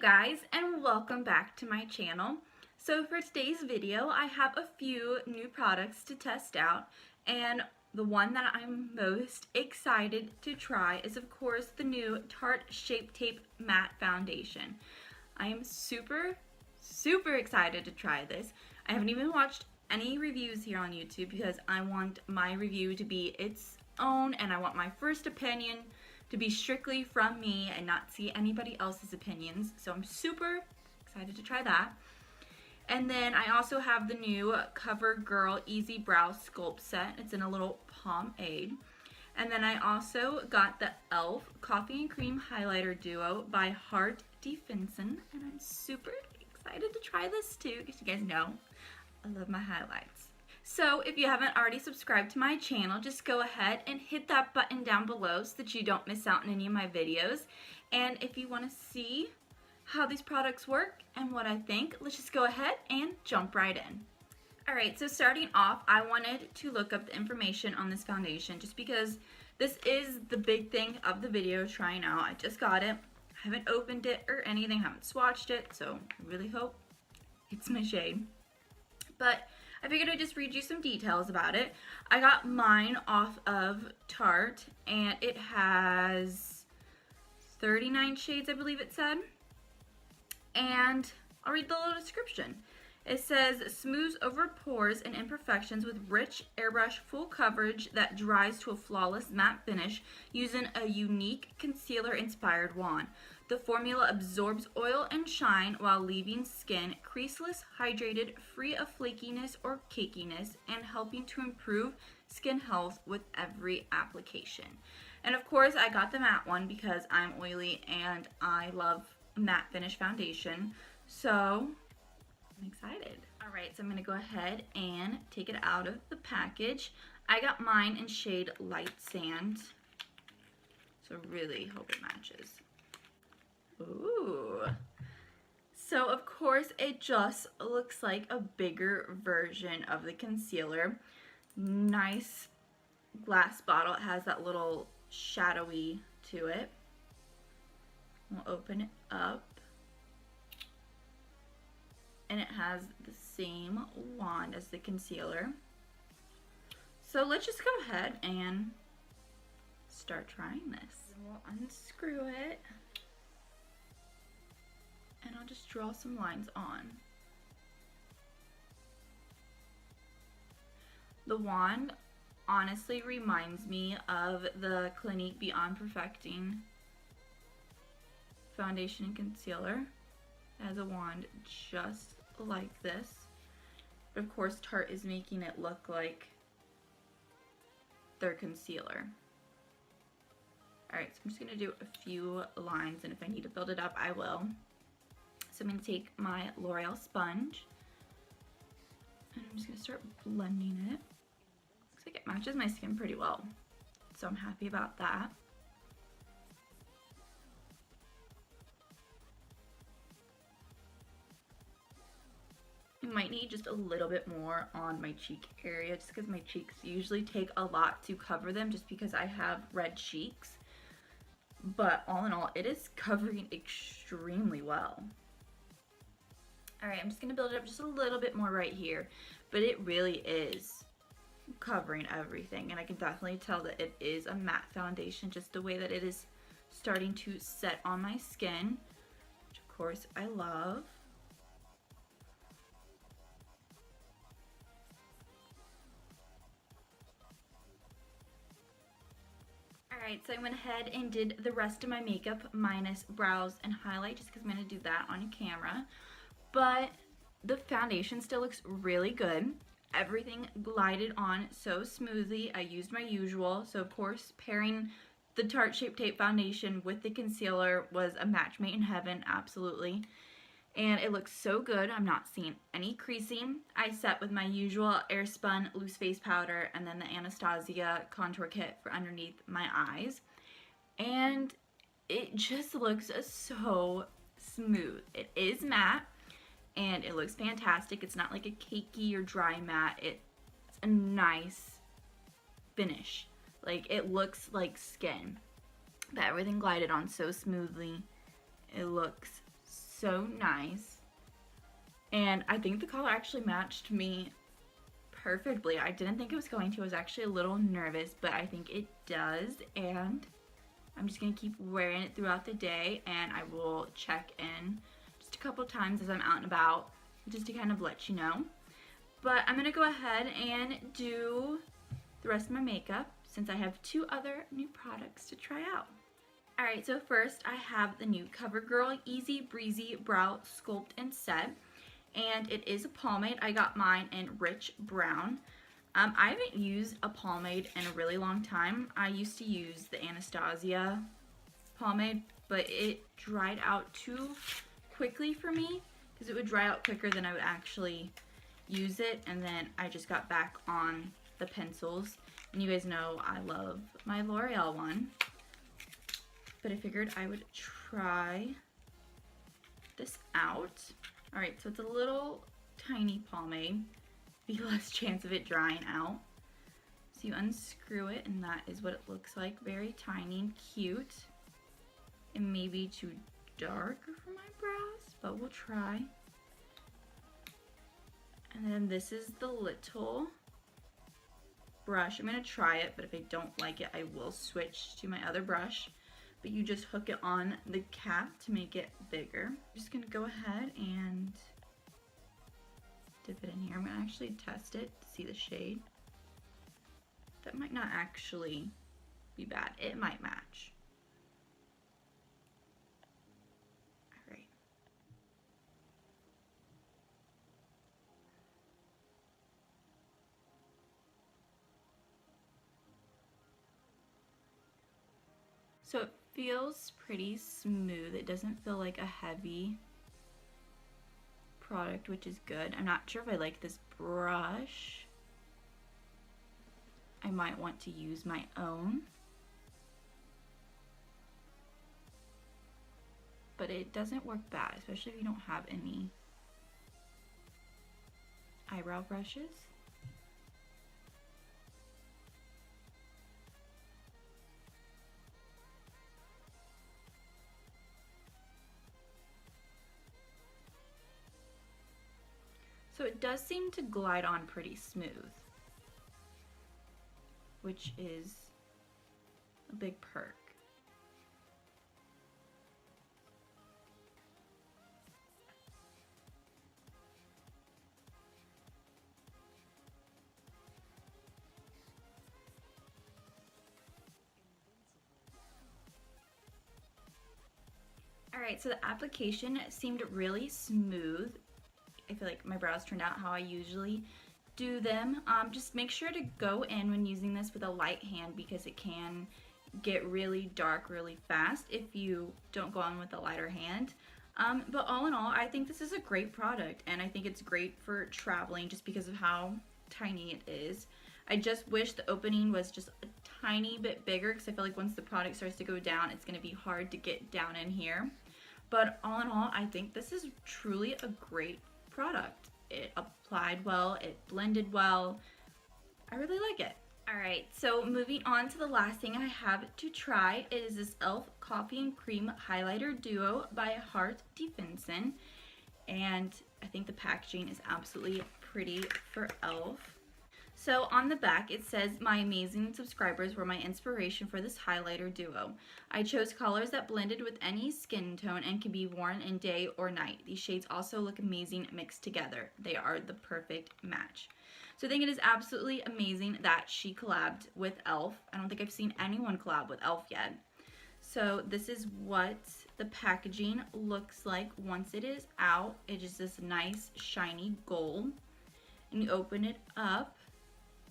guys, and welcome back to my channel. So for today's video, I have a few new products to test out, and the one that I'm most excited to try is of course the new Tarte Shape Tape Matte Foundation. I am super excited to try this. I haven't even watched any reviews here on YouTube because I want my review to be its own, and I want my first opinion to be strictly from me and not see anybody else's opinions. So I'm super excited to try that. And then I also have the new Covergirl Easy Brow Sculpt Set. It's in a little pomade. And then I also got the e.l.f. Coffee and Cream Highlighter Duo by Heart Defensin. And I'm super excited to try this too, because you guys know I love my highlights. So if you haven't already subscribed to my channel, just go ahead and hit that button down below so that you don't miss out on any of my videos. And if you want to see how these products work and what I think, let's just go ahead and jump right in. Alright, so starting off, I wanted to look up the information on this foundation just because this is the big thing of the video, trying out. I just got it. I haven't opened it or anything, haven't swatched it, so I really hope it's my shade. But I figured I'd just read you some details about it. I got mine off of Tarte, and it has 39 shades, I believe it said. And I'll read the little description. It says, smooths over pores and imperfections with rich airbrush full coverage that dries to a flawless matte finish using a unique concealer-inspired wand. The formula absorbs oil and shine while leaving skin creaseless, hydrated, free of flakiness or cakiness, and helping to improve skin health with every application. And of course, I got the matte one because I'm oily and I love matte finish foundation. So I'm excited. Alright, so I'm going to go ahead and take it out of the package. I got mine in shade Light Sand, so really hope it matches. Ooh. So of course it just looks like a bigger version of the concealer. Nice glass bottle. It has that little shadowy to it. We'll open it up. And it has the same wand as the concealer. So let's just go ahead and start trying this. We'll unscrew it. And I'll just draw some lines on. The wand honestly reminds me of the Clinique Beyond Perfecting foundation and concealer. It has a wand just like this. But of course Tarte is making it look like their concealer. Alright, so I'm just going to do a few lines, and if I need to build it up, I will. So I'm going to take my L'Oreal sponge, and I'm just going to start blending it. Looks like it matches my skin pretty well, so I'm happy about that. I might need just a little bit more on my cheek area, just because my cheeks usually take a lot to cover them, just because I have red cheeks. But all in all, it is covering extremely well. Alright, I'm just going to build it up just a little bit more right here, but it really is covering everything, and I can definitely tell that it is a matte foundation, just the way that it is starting to set on my skin, which of course I love. Alright, so I went ahead and did the rest of my makeup minus brows and highlight, just because I'm going to do that on camera. But the foundation still looks really good. Everything glided on so smoothly. I used my usual, so of course pairing the Tarte Shape Tape foundation with the concealer was a match made in heaven, absolutely. And it looks so good. I'm not seeing any creasing. I set with my usual Airspun loose face powder and then the Anastasia contour kit for underneath my eyes. And it just looks so smooth. It is matte and it looks fantastic. It's not like a cakey or dry matte. It's a nice finish. Like, it looks like skin. But everything glided on so smoothly. It looks so nice. And I think the color actually matched me perfectly. I didn't think it was going to. I was actually a little nervous, but I think it does. And I'm just going to keep wearing it throughout the day, and I will check in just a couple times as I'm out and about just to kind of let you know. But I'm going to go ahead and do the rest of my makeup since I have 2 other new products to try out. Alright, so first I have the new Covergirl Easy Breezy Brow Sculpt and Set. And it is a pomade. I got mine in Rich Brown. I haven't used a pomade in a really long time. I used to use the Anastasia pomade, but it dried out too quickly for me because it would dry out quicker than I would actually use it. And then I just got back on the pencils. And you guys know I love my L'Oreal one. But I figured I would try this out. Alright, so it's a little tiny pomade. Be less chance of it drying out. So you unscrew it and that is what it looks like. Very tiny and cute. It may be too dark for my brows, but we'll try. And then this is the little brush. I'm going to try it, but if I don't like it, I will switch to my other brush. But you just hook it on the cap to make it bigger. I'm just going to go ahead and dip it in here. I'm going to actually test it to see the shade. That might not actually be bad. It might match. Alright. So it feels pretty smooth. It doesn't feel like a heavy product, which is good. I'm not sure if I like this brush. I might want to use my own. But it doesn't work bad, especially if you don't have any eyebrow brushes. So it does seem to glide on pretty smooth, which is a big perk. Alright, so the application seemed really smooth. I feel like my brows turned out how I usually do them. Just make sure to go in when using this with a light hand because it can get really dark really fast if you don't go on with a lighter hand. But all in all, I think this is a great product and I think it's great for traveling just because of how tiny it is. I just wish the opening was just a tiny bit bigger because I feel like once the product starts to go down, it's going to be hard to get down in here. But all in all, I think this is truly a great product. It applied well, it blended well. I really like it. Alright, so moving on to the last thing I have to try. It is this e.l.f. Coffee and Cream Highlighter Duo by Hart Defenson. And I think the packaging is absolutely pretty for e.l.f. So on the back it says, "My amazing subscribers were my inspiration for this highlighter duo. I chose colors that blended with any skin tone and can be worn in day or night. These shades also look amazing mixed together. They are the perfect match." So I think it is absolutely amazing that she collabed with e.l.f. I don't think I've seen anyone collab with e.l.f. yet. So this is what the packaging looks like once it is out. It is this nice shiny gold. And you open it up.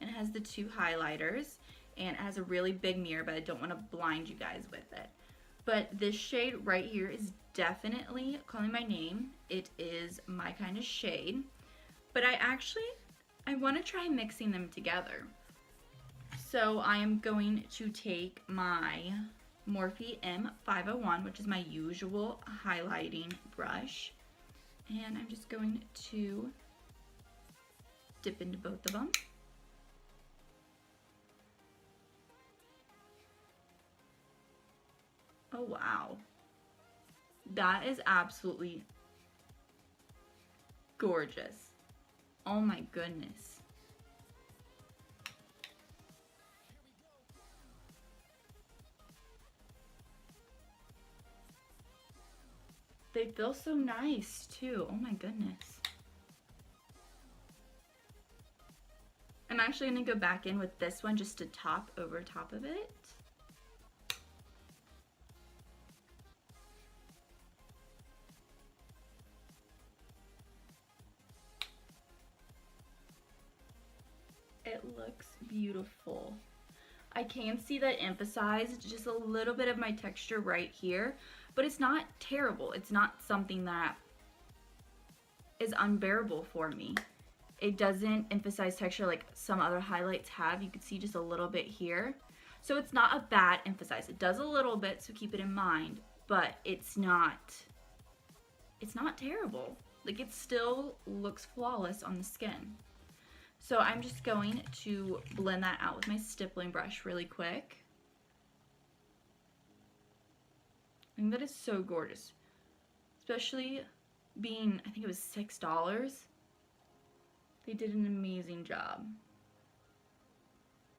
And it has the 2 highlighters and it has a really big mirror, but I don't want to blind you guys with it. But this shade right here is definitely calling my name. It is my kind of shade, but I want to try mixing them together. So I am going to take my Morphe M501, which is my usual highlighting brush, and I'm just going to dip into both of them. Oh wow, that is absolutely gorgeous. Oh my goodness. They feel so nice too. Oh my goodness. I'm actually going to go back in with this one just to top over top of it. It looks beautiful. I can see that emphasized just a little bit of my texture right here, but it's not terrible. It's not something that is unbearable for me. It doesn't emphasize texture like some other highlights have. You can see just a little bit here. So it's not a bad emphasize. It does a little bit, so keep it in mind, but it's not terrible. Like, it still looks flawless on the skin. So I'm just going to blend that out with my stippling brush really quick. I think that is so gorgeous. Especially being, I think it was $6. They did an amazing job.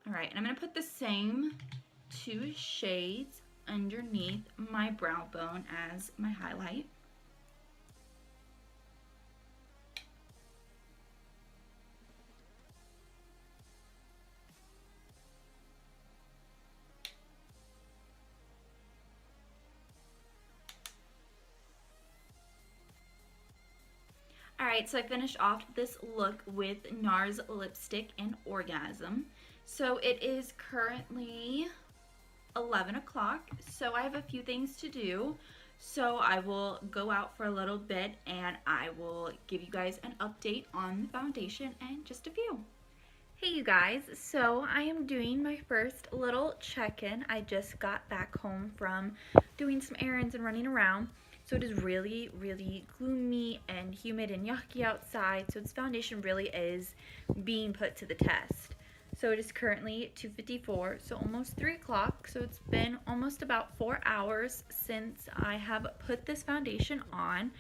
Alright, and I'm going to put the same 2 shades underneath my brow bone as my highlight. Alright, so I finished off this look with NARS lipstick and Orgasm. So it is currently 11 o'clock, so I have a few things to do. So I will go out for a little bit and I will give you guys an update on the foundation in just a few. Hey you guys, so I am doing my first little check-in. I just got back home from doing some errands and running around. So it is really, really gloomy and humid and yucky outside. So this foundation really is being put to the test. So it is currently 2:54, so almost 3 o'clock. So it's been almost about 4 hours since I have put this foundation on.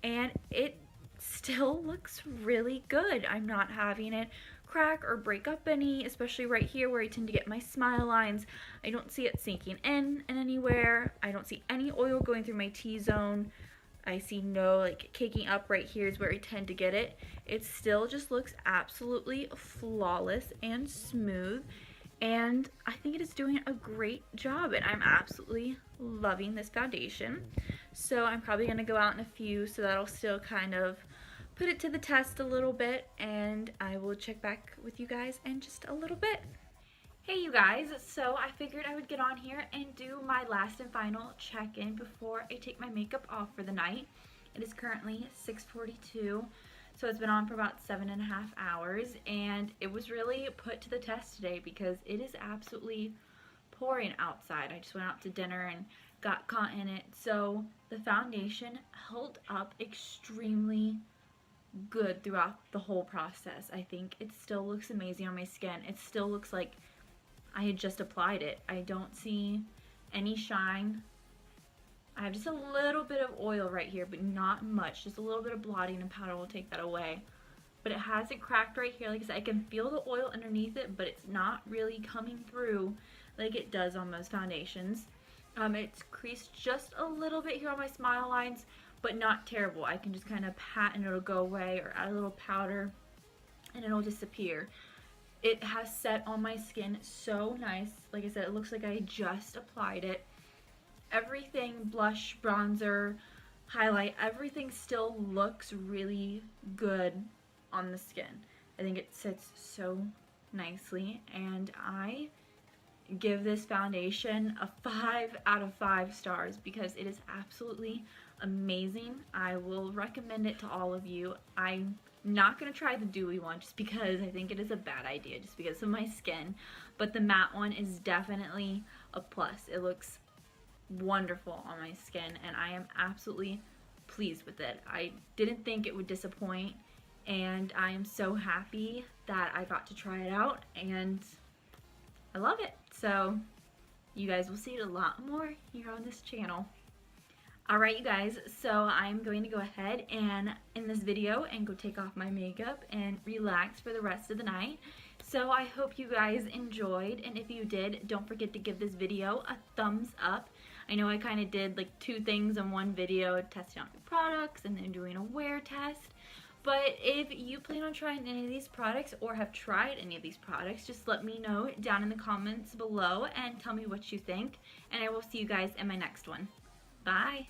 And it still looks really good. I'm not having it crack or break up any, especially right here where I tend to get my smile lines. I don't see it sinking in anywhere. I don't see any oil going through my T-zone. I see no like caking up. Right here is where I tend to get it. It still just looks absolutely flawless and smooth, and I think it is doing a great job, and I'm absolutely loving this foundation. So I'm probably going to go out in a few, so that'll still kind of put it to the test a little bit, and I will check back with you guys in just a little bit. Hey you guys, so I figured I would get on here and do my last and final check-in before I take my makeup off for the night. It is currently 6:42, so it's been on for about 7.5 hours, and it was really put to the test today because it is absolutely pouring outside. I just went out to dinner and got caught in it, so the foundation held up extremely good throughout the whole process. I think it still looks amazing on my skin. It still looks like I had just applied it. I don't see any shine. I have just a little bit of oil right here, but not much. Just a little bit of blotting, and powder will take that away. But it hasn't cracked right here. Like I said, I can feel the oil underneath it, but it's not really coming through like it does on most foundations. It's creased just a little bit here on my smile lines, but not terrible. I can just kind of pat and it'll go away, or add a little powder and it'll disappear. It has set on my skin so nice. Like I said, it looks like I just applied it. Everything, blush, bronzer, highlight, everything still looks really good on the skin. I think it sits so nicely, and I give this foundation a 5 out of 5 stars because it is absolutely amazing. I will recommend it to all of you. I'm not going to try the dewy one just because I think it is a bad idea, just because of my skin, but the matte one is definitely a plus. It looks wonderful on my skin, and I am absolutely pleased with it. I didn't think it would disappoint, and I am so happy that I got to try it out, and I love it. So you guys will see it a lot more here on this channel. Alright you guys, so I'm going to go ahead and in this video and go take off my makeup and relax for the rest of the night. So I hope you guys enjoyed, and if you did, don't forget to give this video a thumbs up. I know I kind of did like 2 things in one video, testing out new products and then doing a wear test. But if you plan on trying any of these products or have tried any of these products, just let me know down in the comments below and tell me what you think. And I will see you guys in my next one. Bye!